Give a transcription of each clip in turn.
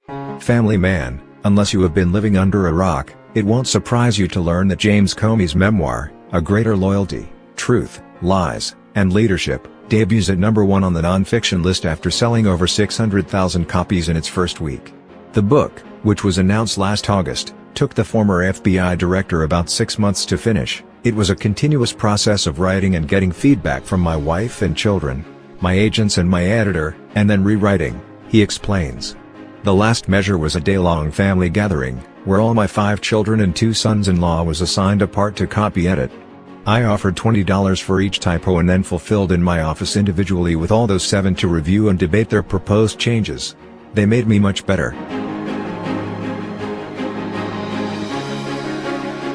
Family man, unless you have been living under a rock, it won't surprise you to learn that James Comey's memoir, A Greater Loyalty, Truth, Lies, and Leadership, debuts at #1 on the nonfiction list after selling over 600,000 copies in its first week. The book, which was announced last August, took the former FBI director about 6 months to finish. It was a continuous process of writing and getting feedback from my wife and children, my agents and my editor, and then rewriting, he explains. The last measure was a day-long family gathering, where all my 5 children and 2 sons-in-law was assigned a part to copy edit. I offered $20 for each typo and then fulfilled in my office individually with all those 7 to review and debate their proposed changes. They made me much better.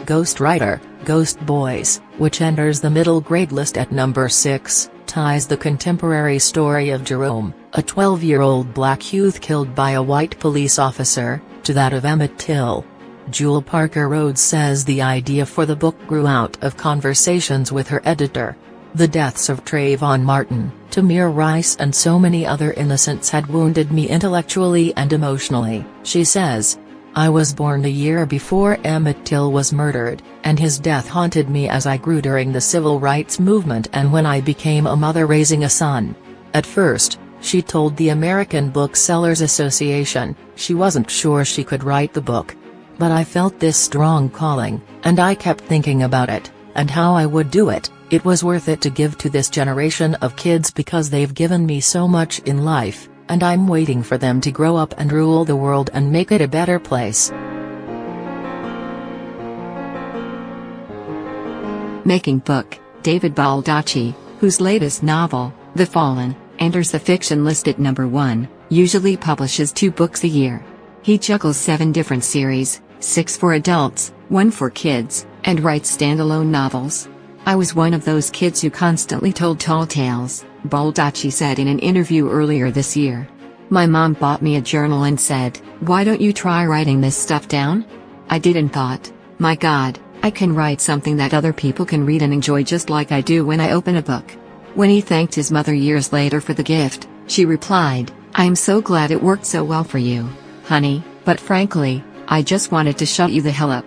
Ghostwriter, Ghost Boys, which enters the middle grade list at number 6, ties the contemporary story of Jerome, a 12-year-old black youth killed by a white police officer, to that of Emmett Till. Jewel Parker Rhodes says the idea for the book grew out of conversations with her editor. The deaths of Trayvon Martin, Tamir Rice and so many other innocents had wounded me intellectually and emotionally, she says. I was born a year before Emmett Till was murdered, and his death haunted me as I grew during the civil rights movement and when I became a mother raising a son. At first, she told the American Booksellers Association, she wasn't sure she could write the book. But I felt this strong calling, and I kept thinking about it, and how I would do it. It was worth it to give to this generation of kids because they've given me so much in life, and I'm waiting for them to grow up and rule the world and make it a better place. Making book, David Baldacci, whose latest novel, The Fallen, enters the fiction list at #1, usually publishes 2 books a year. He juggles 7 different series, 6 for adults, 1 for kids, and writes standalone novels. I was one of those kids who constantly told tall tales, Baldacci said in an interview earlier this year. My mom bought me a journal and said, "Why don't you try writing this stuff down?" I did and thought, my God, I can write something that other people can read and enjoy just like I do when I open a book. When he thanked his mother years later for the gift, she replied, "I'm so glad it worked so well for you, honey, but frankly, I just wanted to shut you the hell up."